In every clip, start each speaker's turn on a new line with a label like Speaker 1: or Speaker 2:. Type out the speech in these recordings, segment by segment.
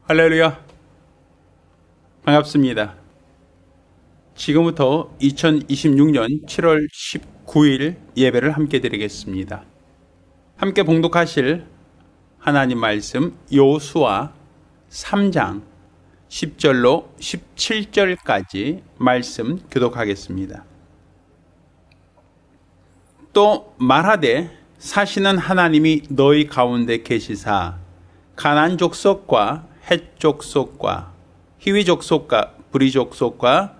Speaker 1: 할렐루야. 반갑습니다. 지금부터 2026년 7월 19일 예배를 함께 드리겠습니다. 함께 봉독하실 하나님 말씀 여호수아 3장 10절로 17절까지 말씀 교독하겠습니다. 또 말하되 사시는 하나님이 너희 가운데 계시사 가나안 족속과 헷 족속과 히위 족속과 브리 족속과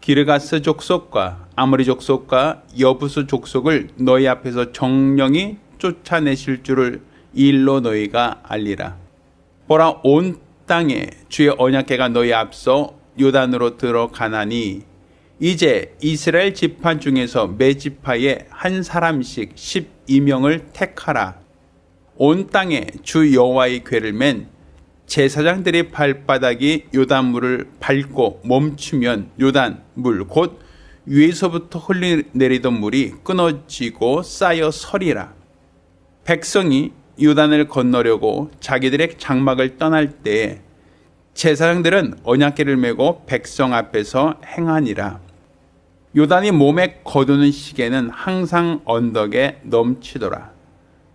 Speaker 1: 기르가스 족속과 아모리 족속과 여부스 족속을 너희 앞에서 정령이 쫓아내실 줄을 이 일로 너희가 알리라. 보라, 온 땅에 주의 언약궤가 너희 앞서 요단으로 들어가나니 이제 이스라엘 지파 중에서 매 지파에 한 사람씩 12명을 택하라. 온 땅에 주 여호와의 궤를 맨 제사장들의 발바닥이 요단물을 밟고 멈추면 요단물 곧 위에서부터 흘러내리던 물이 끊어지고 쌓여 서리라. 백성이 요단을 건너려고 자기들의 장막을 떠날 때에 제사장들은 언약궤를 메고 백성 앞에서 행하니라. 요단이 몸에 거두는 시계는 항상 언덕에 넘치더라.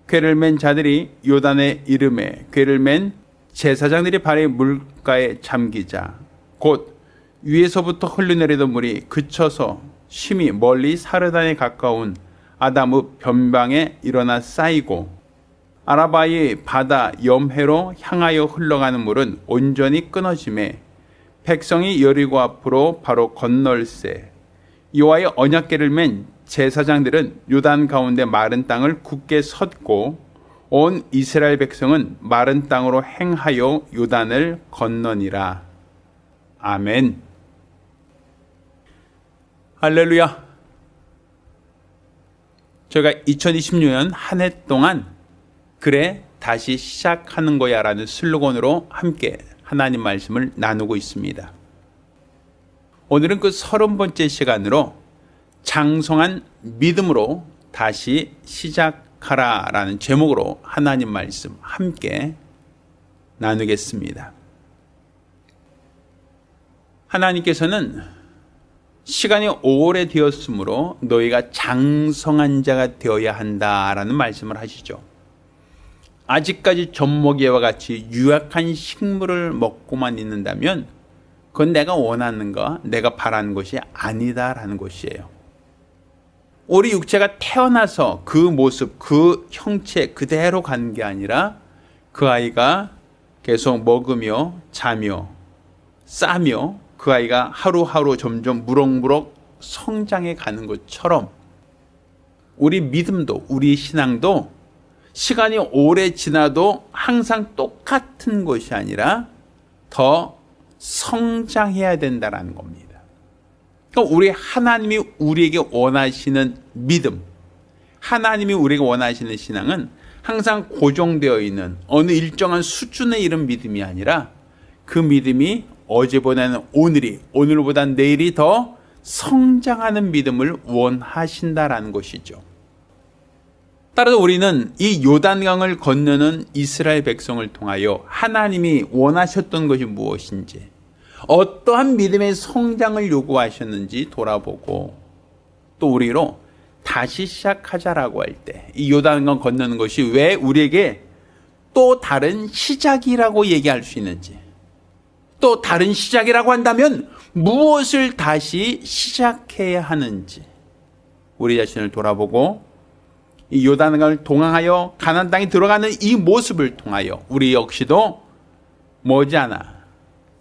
Speaker 1: 궤를 맨 자들이 요단의 이름에 궤를 맨 제사장들이 발에 물가에 잠기자 곧 위에서부터 흘러내리던 물이 그쳐서 심히 멀리 사르단에 가까운 아담읍 변방에 일어나 쌓이고 아라바의 바다 염해로 향하여 흘러가는 물은 온전히 끊어지매 백성이 여리고 앞으로 바로 건널세. 여호와의 언약궤를 맨 제사장들은 요단 가운데 마른 땅을 굳게 섰고 온 이스라엘 백성은 마른 땅으로 행하여 요단을 건너니라. 아멘. 할렐루야. 저희가 2026년 한 해 동안 그래 다시 시작하는 거야 라는 슬로건으로 함께 하나님 말씀을 나누고 있습니다. 오늘은 그 30번째 시간으로 장성한 믿음으로 다시 시작하라 라는 제목으로 하나님 말씀 함께 나누겠습니다. 하나님께서는 시간이 오래되었으므로 너희가 장성한 자가 되어야 한다라는 말씀을 하시죠. 아직까지 젖먹이와 같이 유약한 식물을 먹고만 있는다면 그건 내가 원하는 거, 내가 바라는 것이 아니다라는 것이에요. 우리 육체가 태어나서 그 모습, 그 형체 그대로 가는 게 아니라 그 아이가 계속 먹으며 자며 싸며 그 아이가 하루하루 점점 무럭무럭 성장해 가는 것처럼 우리 믿음도 우리 신앙도 시간이 오래 지나도 항상 똑같은 것이 아니라 더 성장해야 된다는 겁니다. 그러니까 우리 하나님이 우리에게 원하시는 믿음, 하나님이 우리에게 원하시는 신앙은 항상 고정되어 있는 어느 일정한 수준에 이른 믿음이 아니라 그 믿음이 어제보다는 오늘이, 오늘보다는 내일이 더 성장하는 믿음을 원하신다라는 것이죠. 따라서 우리는 이 요단강을 건너는 이스라엘 백성을 통하여 하나님이 원하셨던 것이 무엇인지, 어떠한 믿음의 성장을 요구하셨는지 돌아보고 또 우리로 다시 시작하자라고 할 때 이 요단강 건너는 것이 왜 우리에게 또 다른 시작이라고 얘기할 수 있는지, 또 다른 시작이라고 한다면 무엇을 다시 시작해야 하는지 우리 자신을 돌아보고 이 요단강을 동항하여 가나안 땅에 들어가는 이 모습을 통하여 우리 역시도 머지않아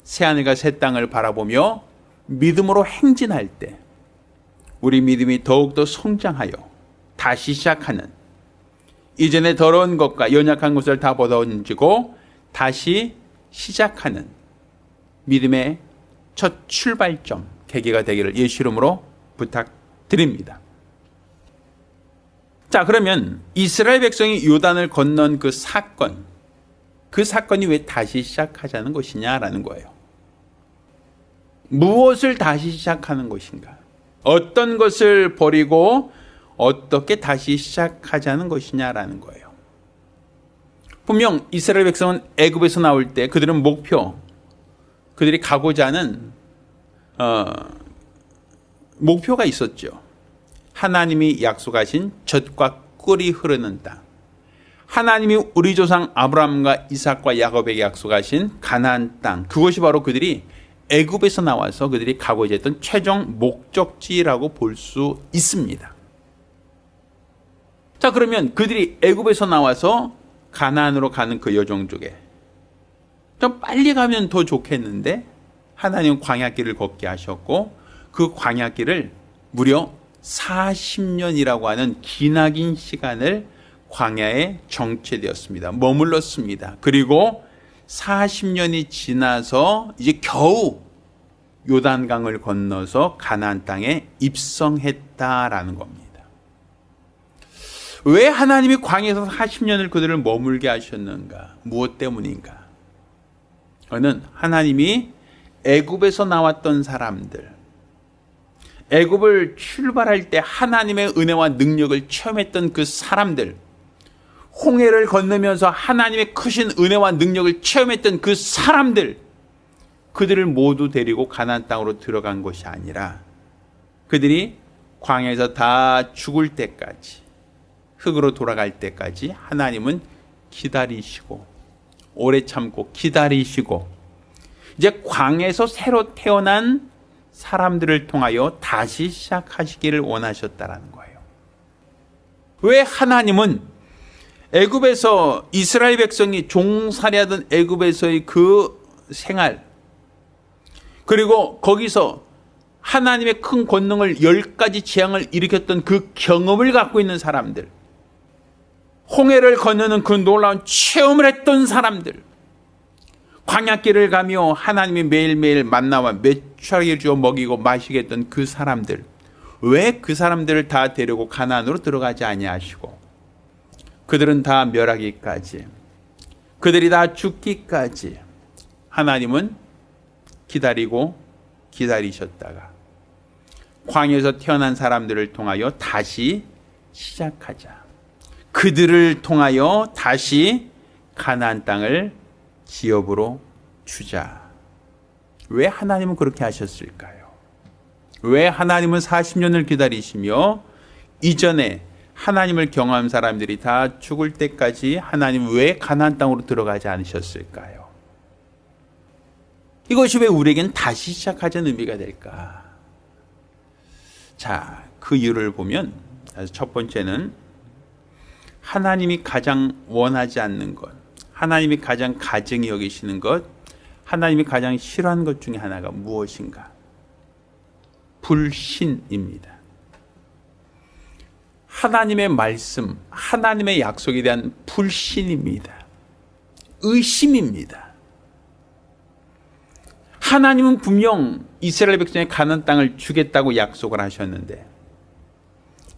Speaker 1: 새하늘과 새 땅을 바라보며 믿음으로 행진할 때 우리 믿음이 더욱더 성장하여 다시 시작하는, 이전에 더러운 것과 연약한 것을 다 벗어던지고 다시 시작하는 믿음의 첫 출발점, 계기가 되기를 예수 이름으로 부탁드립니다. 자, 그러면 이스라엘 백성이 요단을 건넌 그 사건이 왜 다시 시작하자는 것이냐라는 거예요. 무엇을 다시 시작하는 것인가? 어떤 것을 버리고 어떻게 다시 시작하자는 것이냐라는 거예요. 분명 이스라엘 백성은 애굽에서 나올 때 그들은 목표, 그들이 가고자 하는 목표가 있었죠. 하나님이 약속하신 젖과 꿀이 흐르는 땅, 하나님이 우리 조상 아브라함과 이삭과 야곱에게 약속하신 가나안 땅, 그것이 바로 그들이 애굽에서 나와서 그들이 가고자 했던 최종 목적지라고 볼 수 있습니다. 자, 그러면 그들이 애굽에서 나와서 가나안으로 가는 그 여정 중에 좀 빨리 가면 더 좋겠는데 하나님은 광야길을 걷게 하셨고 그 광야길을 무려 40년이라고 하는 기나긴 시간을 광야에 정체되었습니다. 머물렀습니다. 그리고 40년이 지나서 이제 겨우 요단강을 건너서 가나안 땅에 입성했다라는 겁니다. 왜 하나님이 광야에서 40년을 그들을 머물게 하셨는가? 무엇 때문인가? 저는 하나님이 애굽에서 나왔던 사람들, 애굽을 출발할 때 하나님의 은혜와 능력을 체험했던 그 사람들, 홍해를 건너면서 하나님의 크신 은혜와 능력을 체험했던 그 사람들, 그들을 모두 데리고 가나안 땅으로 들어간 것이 아니라 그들이 광야에서 다 죽을 때까지, 흙으로 돌아갈 때까지 하나님은 기다리시고 오래 참고 기다리시고 이제 광야에서 새로 태어난 사람들을 통하여 다시 시작하시기를 원하셨다라는 거예요. 왜 하나님은 애굽에서 이스라엘 백성이 종살이하던 애굽에서의 그 생활, 그리고 거기서 하나님의 큰 권능을 10가지 재앙을 일으켰던 그 경험을 갖고 있는 사람들, 홍해를 건너는 그 놀라운 체험을 했던 사람들, 광야길을 가며 하나님이 매일매일 만나와 메추라기를 주어 먹이고 마시게 했던 그 사람들, 왜 그 사람들을 다 데리고 가나안으로 들어가지 아니하시고 그들은 다 멸하기까지, 그들이 다 죽기까지 하나님은 기다리고 기다리셨다가 광야에서 태어난 사람들을 통하여 다시 시작하자, 그들을 통하여 다시 가나안 땅을 기업으로 주자. 왜 하나님은 그렇게 하셨을까요? 왜 하나님은 40년을 기다리시며 이전에 하나님을 경험한 사람들이 다 죽을 때까지 하나님 왜 가나안 땅으로 들어가지 않으셨을까요? 이것이 왜 우리에겐 다시 시작하자는 의미가 될까? 자, 그 이유를 보면 첫 번째는 하나님이 가장 원하지 않는 것, 하나님이 가장 가증히 여기시는 것, 하나님이 가장 싫어하는 것 중에 하나가 무엇인가? 불신입니다. 하나님의 말씀, 하나님의 약속에 대한 불신입니다. 의심입니다. 하나님은 분명 이스라엘 백성의 가나안 땅을 주겠다고 약속을 하셨는데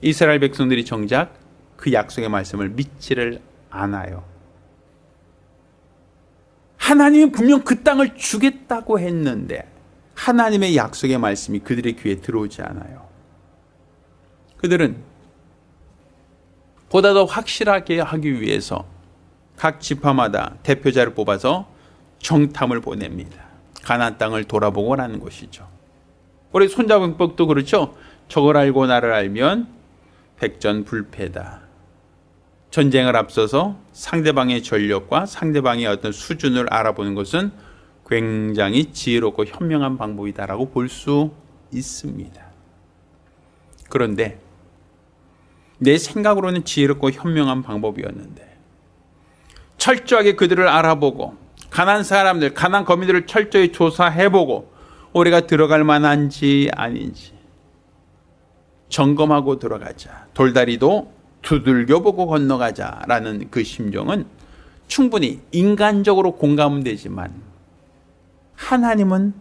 Speaker 1: 이스라엘 백성들이 정작 그 약속의 말씀을 믿지를 않아요. 하나님이 분명 그 땅을 주겠다고 했는데 하나님의 약속의 말씀이 그들의 귀에 들어오지 않아요. 그들은 보다 더 확실하게 하기 위해서 각 지파마다 대표자를 뽑아서 정탐을 보냅니다. 가나안 땅을 돌아보고라는 것이죠. 우리 손자병법도 그렇죠. 저걸 알고 나를 알면 백전불패다. 전쟁을 앞서서 상대방의 전력과 상대방의 어떤 수준을 알아보는 것은 굉장히 지혜롭고 현명한 방법이다라고 볼 수 있습니다. 그런데 내 생각으로는 지혜롭고 현명한 방법이었는데 철저하게 그들을 알아보고 가나안 사람들, 가나안 거민들을 철저히 조사해보고 우리가 들어갈 만한지 아닌지 점검하고 들어가자, 돌다리도 두들겨보고 건너가자라는 그 심정은 충분히 인간적으로 공감되지만 하나님은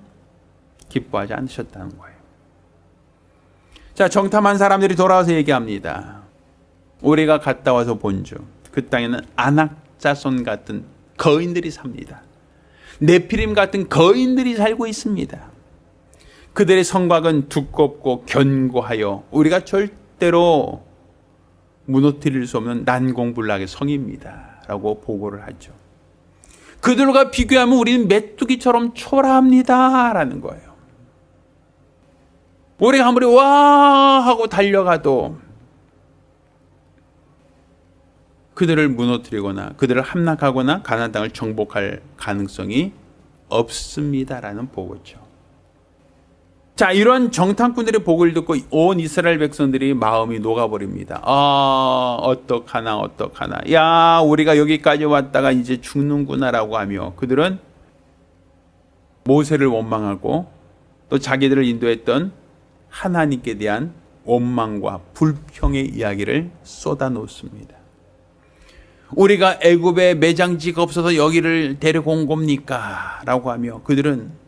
Speaker 1: 기뻐하지 않으셨다는 거예요. 자, 정탐한 사람들이 돌아와서 얘기합니다. 우리가 갔다 와서 본즉 그 땅에는 아낙 자손 같은 거인들이 삽니다. 네피림 같은 거인들이 살고 있습니다. 그들의 성곽은 두껍고 견고하여 우리가 절대로 무너뜨릴 수 없는 난공불락의 성입니다 라고 보고를 하죠. 그들과 비교하면 우리는 메뚜기처럼 초라합니다 라는 거예요. 우리가 아무리 와 하고 달려가도 그들을 무너뜨리거나 그들을 함락하거나 가나안 땅을 정복할 가능성이 없습니다라는 보고죠. 자, 이런 정탐꾼들의 보고를 듣고 온 이스라엘 백성들이 마음이 녹아버립니다. 어떡하나. 야, 우리가 여기까지 왔다가 이제 죽는구나라고 하며 그들은 모세를 원망하고 또 자기들을 인도했던 하나님께 대한 원망과 불평의 이야기를 쏟아놓습니다. 우리가 애굽에 매장지가 없어서 여기를 데리고 온 겁니까? 라고 하며 그들은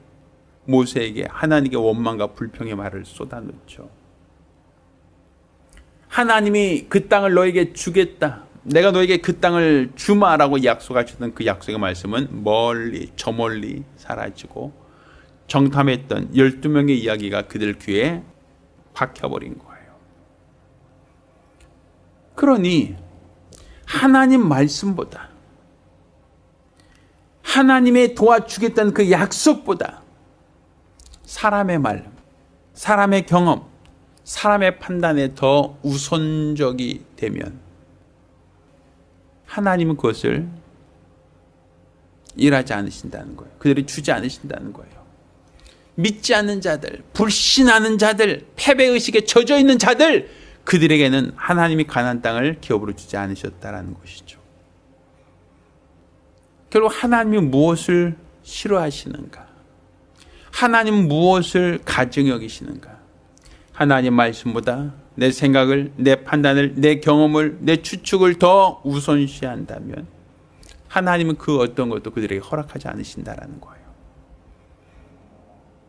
Speaker 1: 모세에게 하나님께 원망과 불평의 말을 쏟아놓죠. 하나님이 그 땅을 너에게 주겠다. 내가 너에게 그 땅을 주마라고 약속하셨던 그 약속의 말씀은 저 멀리 사라지고 정탐했던 12명의 이야기가 그들 귀에 박혀버린 거예요. 그러니 하나님 말씀보다 하나님의 도와주겠다는 그 약속보다 사람의 말, 사람의 경험, 사람의 판단에 더 우선적이 되면 하나님은 그것을 일하지 않으신다는 거예요. 그들이 주지 않으신다는 거예요. 믿지 않는 자들, 불신하는 자들, 패배의식에 젖어 있는 자들, 그들에게는 하나님이 가나안 땅을 기업으로 주지 않으셨다라는 것이죠. 결국 하나님이 무엇을 싫어하시는가? 하나님은 무엇을 가증히 여기시는가? 하나님 말씀보다 내 생각을, 내 판단을, 내 경험을, 내 추측을 더 우선시한다면 하나님은 그 어떤 것도 그들에게 허락하지 않으신다라는 거예요.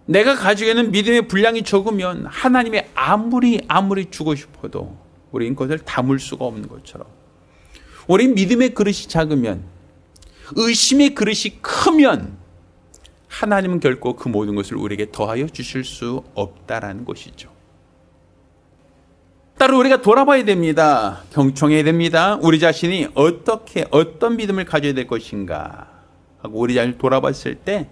Speaker 1: 내가 가지고 있는 믿음의 분량이 적으면 하나님이 아무리 주고 싶어도 우리는 그것을 담을 수가 없는 것처럼, 우리 믿음의 그릇이 작으면, 의심의 그릇이 크면 하나님은 결코 그 모든 것을 우리에게 더하여 주실 수 없다라는 것이죠. 따로 우리가 돌아봐야 됩니다. 경청해야 됩니다. 우리 자신이 어떤 믿음을 가져야 될 것인가 하고 우리 자신을 돌아봤을 때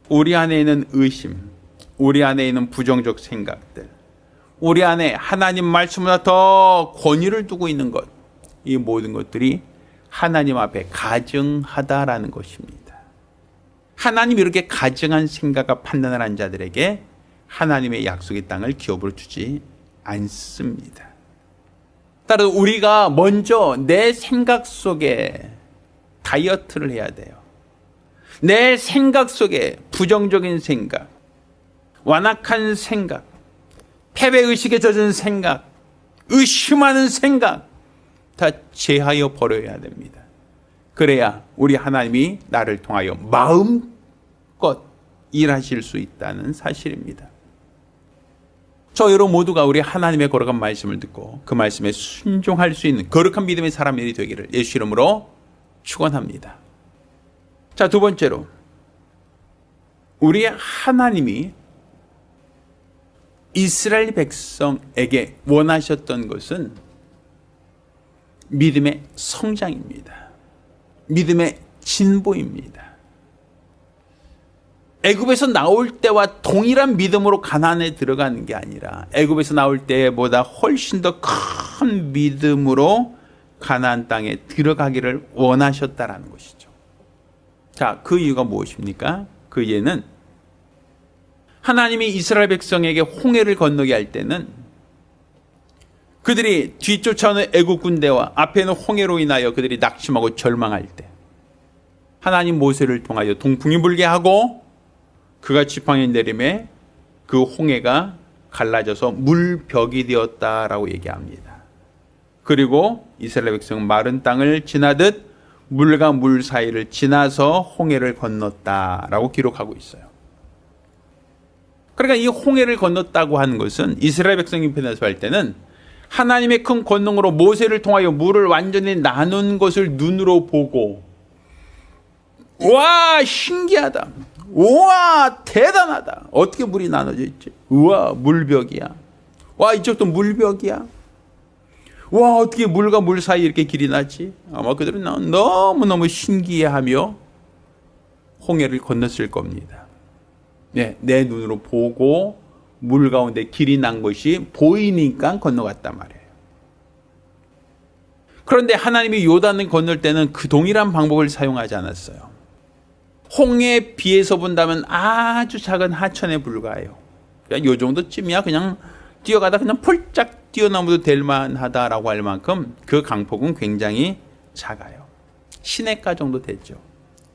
Speaker 1: 우리 안에 있는 의심, 우리 안에 있는 부정적 생각들, 우리 안에 하나님 말씀보다 더 권위를 두고 있는 것, 이 모든 것들이 하나님 앞에 가증하다라는 것입니다. 하나님이 이렇게 가증한 생각과 판단을 한 자들에게 하나님의 약속의 땅을 기업으로 주지 않습니다. 따라서 우리가 먼저 내 생각 속에 다이어트를 해야 돼요. 내 생각 속에 부정적인 생각, 완악한 생각, 패배의식에 젖은 생각, 의심하는 생각 다 제하여 버려야 됩니다. 그래야 우리 하나님이 나를 통하여 마음껏 일하실 수 있다는 사실입니다. 저 여러분 모두가 우리 하나님의 거룩한 말씀을 듣고 그 말씀에 순종할 수 있는 거룩한 믿음의 사람들이 되기를 예수 이름으로 축원합니다. 자, 두 번째로 우리 하나님이 이스라엘 백성에게 원하셨던 것은 믿음의 성장입니다. 믿음의 진보입니다. 애굽에서 나올 때와 동일한 믿음으로 가나안에 들어가는 게 아니라 애굽에서 나올 때보다 훨씬 더 큰 믿음으로 가나안 땅에 들어가기를 원하셨다라는 것이죠. 자, 그 이유가 무엇입니까? 그 이유는 하나님이 이스라엘 백성에게 홍해를 건너게 할 때는 그들이 뒤쫓아오는 애국 군대와 앞에는 홍해로 인하여 그들이 낙심하고 절망할 때 하나님 모세를 통하여 동풍이 불게 하고 그가 지팡이 내림에 그 홍해가 갈라져서 물벽이 되었다라고 얘기합니다. 그리고 이스라엘 백성은 마른 땅을 지나듯 물과 물 사이를 지나서 홍해를 건넜다라고 기록하고 있어요. 그러니까 이 홍해를 건넜다고 하는 것은 이스라엘 백성 입장에서 할 때는 하나님의 큰 권능으로 모세를 통하여 물을 완전히 나눈 것을 눈으로 보고 와 신기하다, 우와 대단하다, 어떻게 물이 나눠져 있지, 우와 물벽이야, 와 이쪽도 물벽이야, 와, 어떻게 물과 물 사이 이렇게 길이 나지? 아마 그들은 너무너무 신기해하며 홍해를 건넜을 겁니다. 네, 내 눈으로 보고 물 가운데 길이 난 것이 보이니까 건너갔단 말이에요. 그런데 하나님이 요단을 건널 때는 그 동일한 방법을 사용하지 않았어요. 홍해에 비해서 본다면 아주 작은 하천에 불과해요. 그냥 요 정도쯤이야 그냥 뛰어가다 그냥 폴짝 뛰어넘어도 될 만하다라고 할 만큼 그 강폭은 굉장히 작아요. 시냇가 정도 됐죠.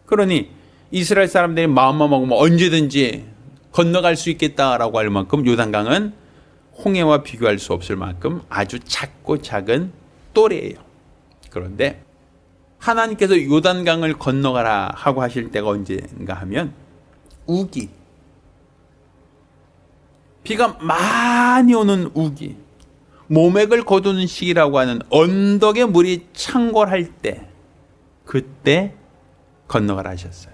Speaker 1: 그러니 이스라엘 사람들이 마음만 먹으면 언제든지 건너갈 수 있겠다라고 할 만큼 요단강은 홍해와 비교할 수 없을 만큼 아주 작고 작은 또래예요. 그런데 하나님께서 요단강을 건너가라 하고 하실 때가 언제인가 하면 우기, 비가 많이 오는 우기, 모맥을 거두는 시기라고 하는 언덕에 물이 창궐할 때, 그때 건너가라 하셨어요.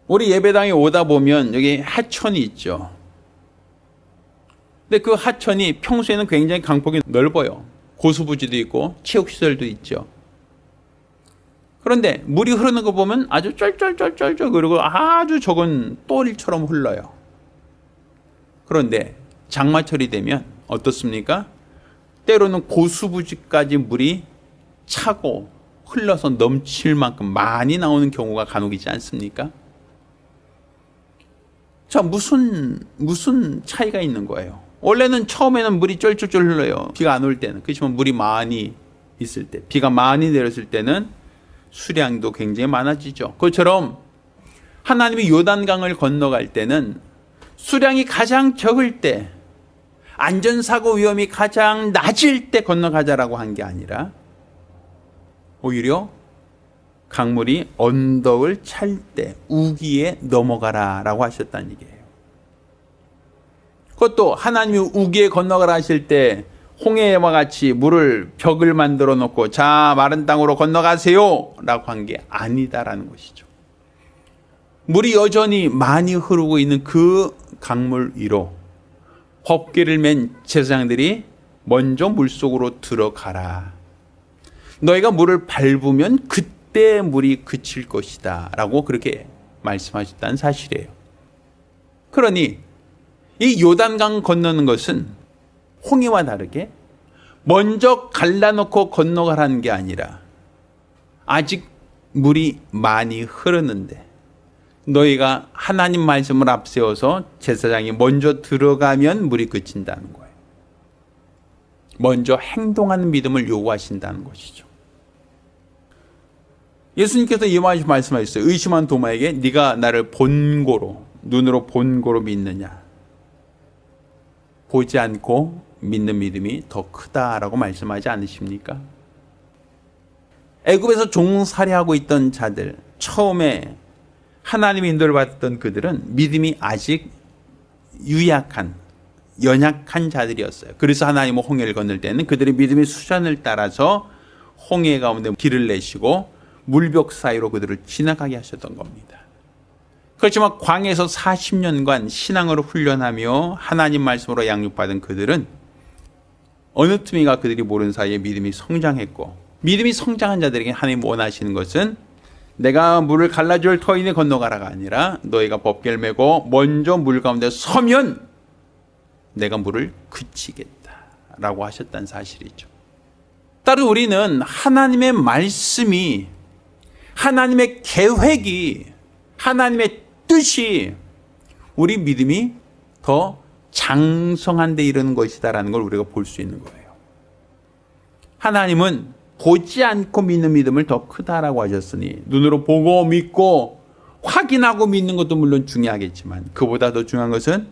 Speaker 1: 우리 예배당에 오다 보면 여기 하천이 있죠. 근데 그 하천이 평소에는 굉장히 강폭이 넓어요. 고수부지도 있고 체육시설도 있죠. 그런데 물이 흐르는 거 보면 아주 쩔쩔쩔쩔쩔 그리고 아주 적은 똘처럼 흘러요. 그런데 장마철이 되면 어떻습니까? 때로는 고수부지까지 물이 차고 흘러서 넘칠 만큼 많이 나오는 경우가 간혹 있지 않습니까? 자, 무슨 차이가 있는 거예요? 원래는 처음에는 물이 쫄쫄쫄 흘러요. 비가 안 올 때는. 그렇지만 물이 많이 있을 때, 비가 많이 내렸을 때는 수량도 굉장히 많아지죠. 그것처럼 하나님이 요단강을 건너갈 때는 수량이 가장 적을 때, 안전사고 위험이 가장 낮을 때 건너가자라고 한 게 아니라 오히려 강물이 언덕을 찰 때 우기에 넘어가라라고 하셨다는 얘기예요. 그것도 하나님이 우기에 건너가라 하실 때 홍해와 같이 물을 벽을 만들어 놓고 자 마른 땅으로 건너가세요 라고 한 게 아니다라는 것이죠. 물이 여전히 많이 흐르고 있는 그 강물 위로 법궤를 맨 제사장들이 먼저 물속으로 들어가라. 너희가 물을 밟으면 그때 물이 그칠 것이다 라고 그렇게 말씀하셨다는 사실이에요. 그러니 이 요단강 건너는 것은 홍해와 다르게 먼저 갈라놓고 건너가라는 게 아니라 아직 물이 많이 흐르는데 너희가 하나님 말씀을 앞세워서 제사장이 먼저 들어가면 물이 그친다는 거예요. 먼저 행동하는 믿음을 요구하신다는 것이죠. 예수님께서 이 말씀하셨어요. 의심한 도마에게 네가 나를 본고로, 눈으로 본고로 믿느냐? 보지 않고 믿는 믿음이 더 크다라고 말씀하지 않으십니까? 애굽에서 종살이하고 있던 자들, 처음에 하나님의 인도를 받았던 그들은 믿음이 아직 유약한, 연약한 자들이었어요. 그래서 하나님은 홍해를 건널 때는 그들의 믿음의 수준을 따라서 홍해 가운데 길을 내시고 물벽 사이로 그들을 지나가게 하셨던 겁니다. 그렇지만 광야에서 40년간 신앙으로 훈련하며 하나님 말씀으로 양육받은 그들은 어느 틈인가 그들이 모르는 사이에 믿음이 성장했고, 믿음이 성장한 자들에게 하나님 원하시는 것은 내가 물을 갈라줄 터인에 건너가라가 아니라 너희가 법궤를 메고 먼저 물 가운데 서면 내가 물을 그치겠다라고 하셨다는 사실이죠. 따로 우리는 하나님의 말씀이, 하나님의 계획이, 하나님의 뜻이 우리 믿음이 더 장성한 데 이르는 것이다라는 걸 우리가 볼 수 있는 거예요. 하나님은 보지 않고 믿는 믿음을 더 크다라고 하셨으니 눈으로 보고 믿고 확인하고 믿는 것도 물론 중요하겠지만 그보다 더 중요한 것은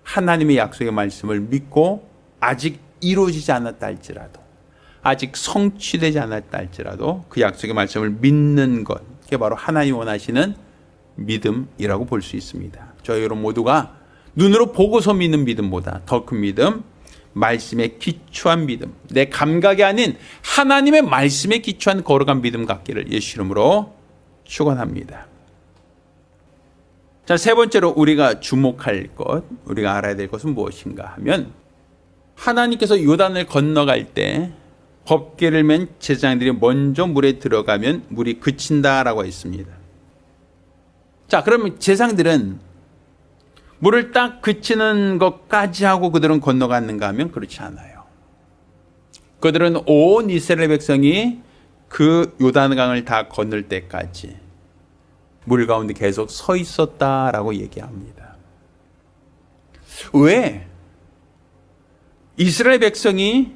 Speaker 1: 하나님의 약속의 말씀을 믿고 아직 이루어지지 않았다 할지라도, 아직 성취되지 않았다 할지라도 그 약속의 말씀을 믿는 것, 그게 바로 하나님이 원하시는 믿음이라고 볼 수 있습니다. 저희 여러분 모두가 눈으로 보고서 믿는 믿음보다 더 큰 믿음, 말씀에 기초한 믿음, 내 감각이 아닌 하나님의 말씀에 기초한 거룩한 믿음 갖기를 예수 이름으로 축원합니다. 자, 세 번째로 우리가 주목할 것, 우리가 알아야 될 것은 무엇인가 하면 하나님께서 요단을 건너갈 때 법궤를 맨 제사장들이 먼저 물에 들어가면 물이 그친다라고 했습니다. 자, 그러면 제사장들은 물을 딱 그치는 것까지 하고 그들은 건너갔는가 하면 그렇지 않아요. 그들은 온 이스라엘 백성이 그 요단강을 다 건널 때까지 물 가운데 계속 서 있었다라고 얘기합니다. 왜? 이스라엘 백성이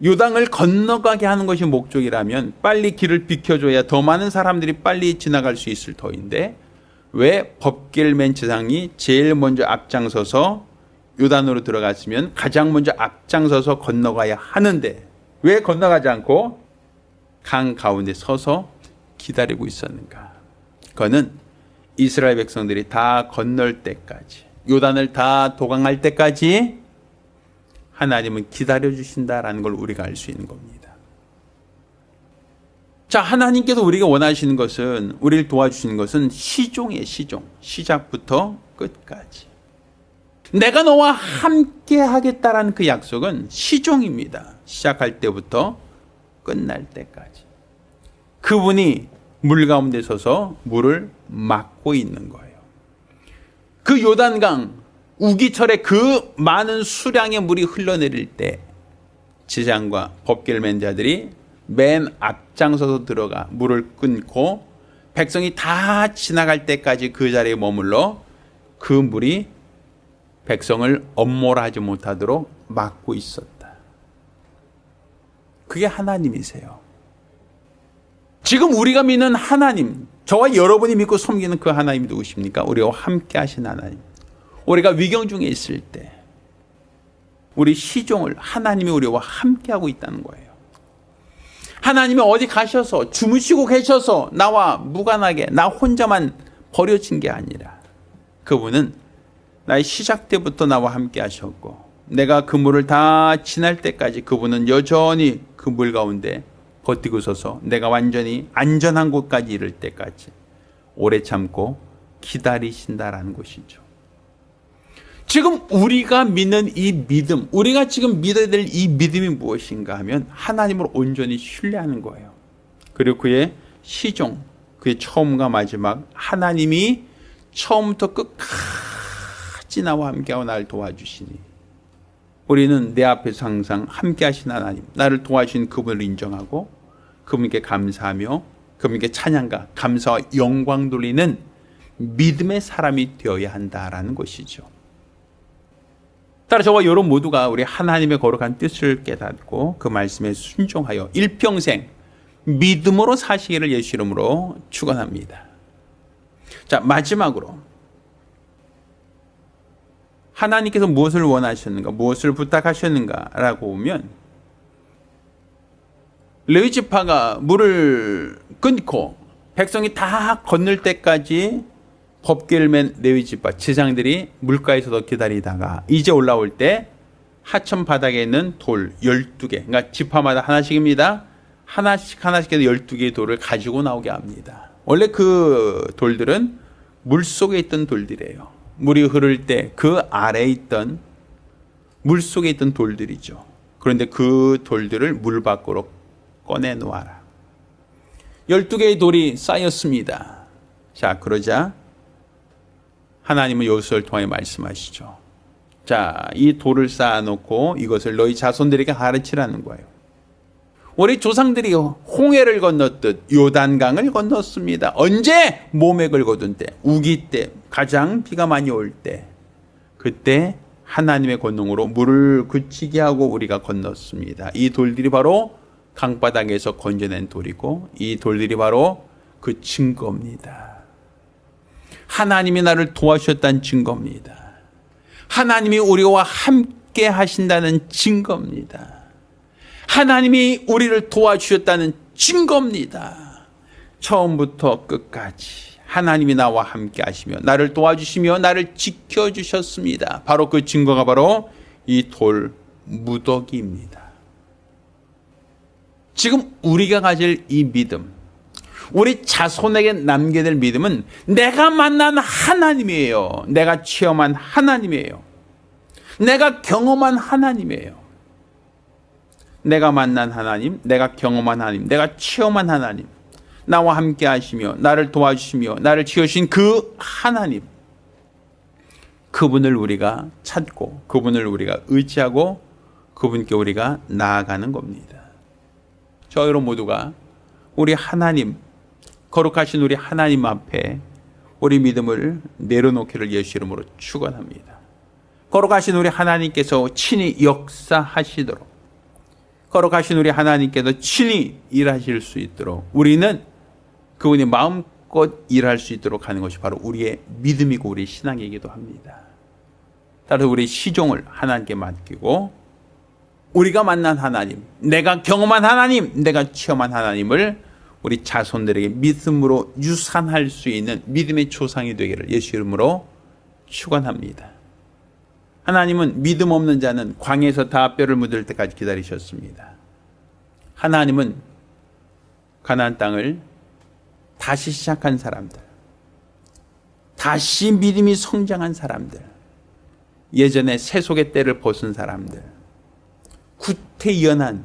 Speaker 1: 요단을 건너가게 하는 것이 목적이라면 빨리 길을 비켜줘야 더 많은 사람들이 빨리 지나갈 수 있을 터인데 왜 법궤를 맨 제사장이 제일 먼저 앞장서서 요단으로 들어갔으면 가장 먼저 앞장서서 건너가야 하는데 왜 건너가지 않고 강 가운데 서서 기다리고 있었는가? 그거는 이스라엘 백성들이 다 건널 때까지, 요단을 다 도강할 때까지 하나님은 기다려주신다라는 걸 우리가 알 수 있는 겁니다. 자, 하나님께서 우리가 원하시는 것은, 우리를 도와주시는 것은 시종이에요. 시종. 시작부터 끝까지. 내가 너와 함께 하겠다라는 그 약속은 시종입니다. 시작할 때부터 끝날 때까지. 그분이 물 가운데 서서 물을 막고 있는 거예요. 그 요단강 우기철에 그 많은 수량의 물이 흘러내릴 때 제사장과 법궤를 맨 자들이 맨 앞장서서 들어가 물을 끊고 백성이 다 지나갈 때까지 그 자리에 머물러 그 물이 백성을 엄몰하지 못하도록 막고 있었다. 그게 하나님이세요. 지금 우리가 믿는 하나님, 저와 여러분이 믿고 섬기는 그 하나님이 누구십니까? 우리와 함께 하신 하나님. 우리가 위경 중에 있을 때 우리 시종을 하나님이 우리와 함께하고 있다는 거예요. 하나님이 어디 가셔서 주무시고 계셔서 나와 무관하게 나 혼자만 버려진 게 아니라 그분은 나의 시작 때부터 나와 함께 하셨고 내가 그 물을 다 지날 때까지 그분은 여전히 그 물 가운데 버티고 서서 내가 완전히 안전한 곳까지 이를 때까지 오래 참고 기다리신다라는 것이죠. 지금 우리가 믿는 이 믿음, 우리가 지금 믿어야 될 이 믿음이 무엇인가 하면 하나님을 온전히 신뢰하는 거예요. 그리고 그의 시종, 그의 처음과 마지막, 하나님이 처음부터 끝까지 나와 함께하고 나를 도와주시니 우리는 내 앞에서 항상 함께 하신 하나님, 나를 도와주신 그분을 인정하고 그분께 감사하며 그분께 찬양과 감사와 영광 돌리는 믿음의 사람이 되어야 한다라는 것이죠. 따라 저와 여러분 모두가 우리 하나님의 거룩한 뜻을 깨닫고 그 말씀에 순종하여 일평생 믿음으로 사시기를 예수 이름으로 축원합니다. 자, 마지막으로 하나님께서 무엇을 원하셨는가, 무엇을 부탁하셨는가라고 보면 레위 지파가 물을 끊고 백성이 다 건널 때까지 법궤를 맨 레위 지파 제사장들이 물가에서도 기다리다가 이제 올라올 때 하천 바닥에 있는 돌 12개, 그러니까 지파마다 하나씩입니다. 하나씩 해서 12개의 돌을 가지고 나오게 합니다. 원래 그 돌들은 물속에 있던 돌들이에요. 물이 흐를 때 그 아래에 있던 물속에 있던 돌들이죠. 그런데 그 돌들을 물 밖으로 꺼내 놓아라. 12개의 돌이 쌓였습니다. 자, 그러자 하나님은 여호수아를 통해 말씀하시죠. 자, 이 돌을 쌓아놓고 이것을 너희 자손들에게 가르치라는 거예요. 우리 조상들이 홍해를 건넜듯 요단강을 건넜습니다. 언제? 모맥을 거둔 때, 우기 때, 가장 비가 많이 올 때, 그때 하나님의 권능으로 물을 그치게 하고 우리가 건넜습니다. 이 돌들이 바로 강바닥에서 건져낸 돌이고 이 돌들이 바로 그 증거입니다. 하나님이 나를 도와주셨다는 증거입니다. 하나님이 우리와 함께 하신다는 증거입니다. 하나님이 우리를 도와주셨다는 증거입니다. 처음부터 끝까지 하나님이 나와 함께 하시며 나를 도와주시며 나를 지켜주셨습니다. 바로 그 증거가 바로 이 돌 무더기입니다. 지금 우리가 가질 이 믿음, 우리 자손에게 남겨야 될 믿음은 내가 만난 하나님이에요. 내가 체험한 하나님이에요. 내가 경험한 하나님이에요. 내가 만난 하나님, 내가 경험한 하나님, 내가 체험한 하나님, 나와 함께 하시며 나를 도와주시며 나를 지으신 그 하나님, 그분을 우리가 찾고 그분을 우리가 의지하고 그분께 우리가 나아가는 겁니다. 저 여러분 모두가 우리 하나님, 거룩하신 우리 하나님 앞에 우리 믿음을 내려놓기를 예수 이름으로 축원합니다. 거룩하신 우리 하나님께서 친히 역사하시도록, 거룩하신 우리 하나님께서 친히 일하실 수 있도록 우리는 그분이 마음껏 일할 수 있도록 하는 것이 바로 우리의 믿음이고 우리의 신앙이기도 합니다. 따라서 우리 시종을 하나님께 맡기고 우리가 만난 하나님, 내가 경험한 하나님, 내가 체험한 하나님을 우리 자손들에게 믿음으로 유산할 수 있는 믿음의 조상이 되기를 예수 이름으로 축원합니다. 하나님은 믿음 없는 자는 광야에서 다 뼈를 묻을 때까지 기다리셨습니다. 하나님은 가나안 땅을 다시 시작한 사람들, 다시 믿음이 성장한 사람들, 예전에 세속의 때를 벗은 사람들, 구태연한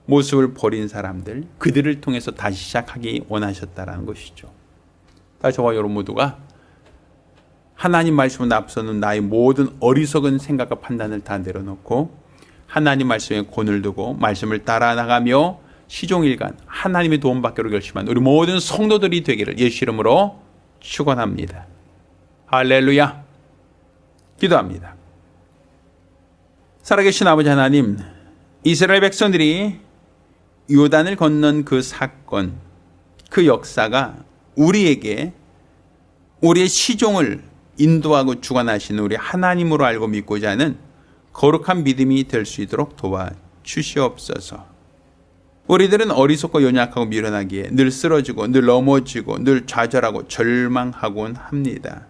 Speaker 1: 모습을 버린 사람들, 그들을 통해서 다시 시작하기 원하셨다는 것이죠. 저와 여러분 모두가 하나님 말씀을 앞서는 나의 모든 어리석은 생각과 판단을 다 내려놓고 하나님 말씀에 곤을 두고 말씀을 따라 나가며 시종일관 하나님의 도움받기로 결심한 우리 모든 성도들이 되기를 예수 이름으로 축원합니다. 할렐루야. 기도합니다. 살아계신 아버지 하나님, 이스라엘 백성들이 요단을 건넌 그 사건, 그 역사가 우리에게 우리의 시종을 인도하고 주관하시는 우리 하나님으로 알고 믿고자 하는 거룩한 믿음이 될 수 있도록 도와주시옵소서. 우리들은 어리석고 연약하고 미련하기에 늘 쓰러지고 늘 넘어지고 늘 좌절하고 절망하곤 합니다.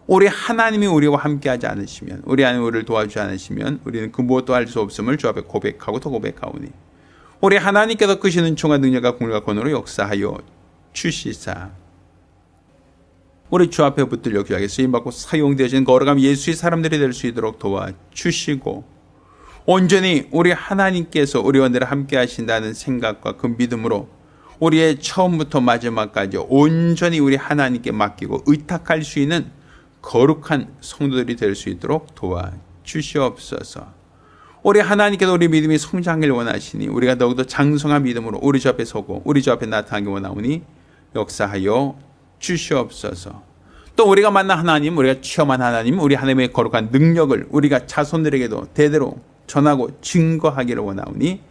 Speaker 1: 우리 하나님이 우리와 함께하지 않으시면, 우리 하나님 우리를 도와주지 않으시면 우리는 그 무엇도 할 수 없음을 주 앞에 고백하고 더 고백하오니 우리 하나님께서 크신 은총과 능력과 공의와 권으로 역사하여 주시사 우리 주 앞에 붙들려 귀하게 쓰임받고 사용되어진 거룩한 예수의 사람들이 될 수 있도록 도와주시고 온전히 우리 하나님께서 우리와 늘 함께 하신다는 생각과 그 믿음으로 우리의 처음부터 마지막까지 온전히 우리 하나님께 맡기고 의탁할 수 있는 거룩한 성도들이 될 수 있도록 도와주시옵소서. 우리 하나님께서 우리 믿음이 성장하길 원하시니 우리가 더욱더 장성한 믿음으로 우리 주 앞에 서고 우리 주 앞에 나타나기 원하오니 역사하여 주시옵소서. 또 우리가 만난 하나님, 우리가 체험한 하나님, 우리 하나님의 거룩한 능력을 우리가 자손들에게도 대대로 전하고 증거하기를 원하오니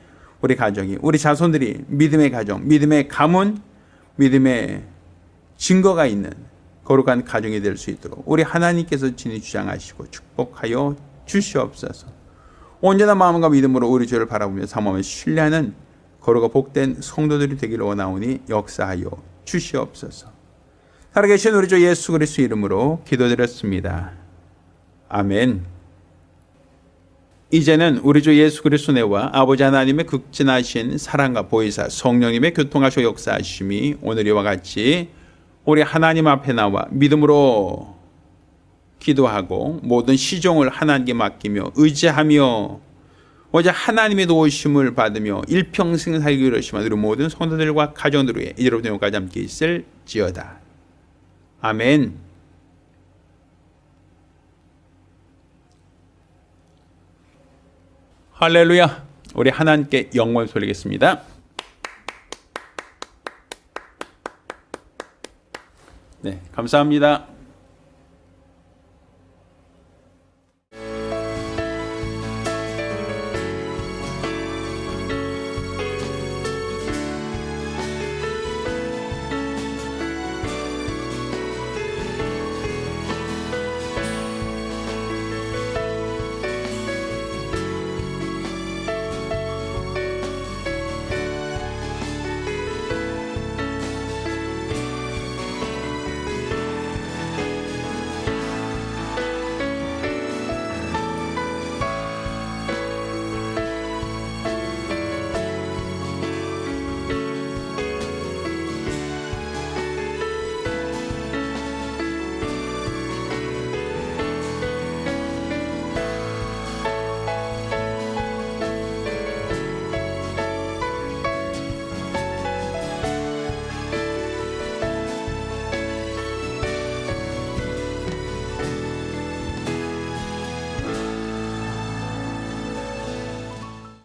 Speaker 1: 우리 가정이, 우리 자손들이 믿음의 가정, 믿음의 가문, 믿음의 증거가 있는 거룩한 가정이 될 수 있도록 우리 하나님께서 친히 주장하시고 축복하여 주시옵소서. 온전한 마음과 믿음으로 우리 주를 바라보며 사모하며 신뢰하는 거룩하고 복된 성도들이 되기를 원하오니 역사하여 주시옵소서. 살아계신 우리 주 예수 그리스도 이름으로 기도드렸습니다. 아멘. 이제는 우리 주 예수 그리스도 내와 아버지 하나님의 극진하신 사랑과 보혜사 성령님의 교통하시고 역사하심이 오늘 이와 같이 우리 하나님 앞에 나와 믿음으로 기도하고 모든 시종을 하나님께 맡기며 의지하며 오직 하나님의 도우심을 받으며 일평생 살기로 하시면 우리 모든 성도들과 가정들 위해 이제로부터 영원까지 함께 있을지어다. 아멘. 할렐루야. 우리 하나님께 영광을 돌리겠습니다. 네, 감사합니다.